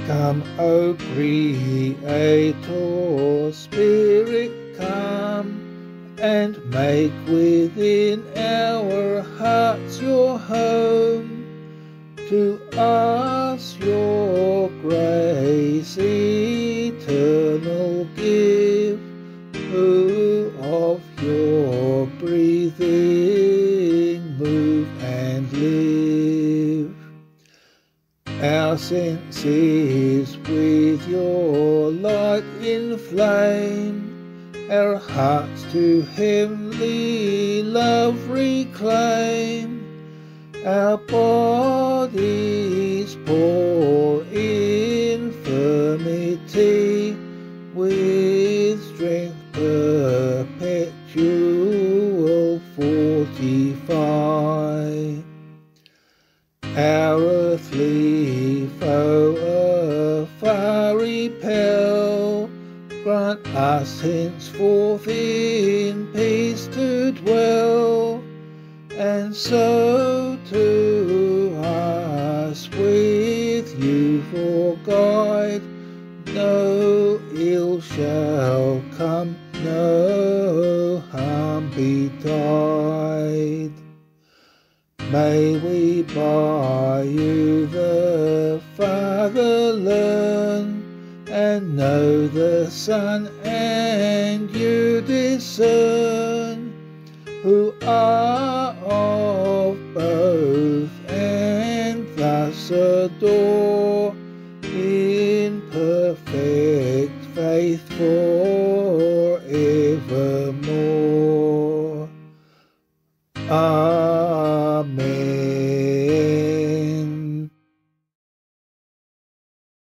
Come, O Creator, Spirit, come, and make within our hearts your home. To us your grace eternal give, who of your breathing move and live. Our senses with your light inflame, our hearts to heavenly love reclaim. Our bodies poor infirmity, with strength perpetual fortify. Our earthly foe afar repel, grant us henceforth in peace to dwell, and so to us with you for guide, no ill shall come, no harm betide. May we by you the Father learn, and know the Son, and you discern, who are of both, and thus adore in perfect faith for evermore. Amen.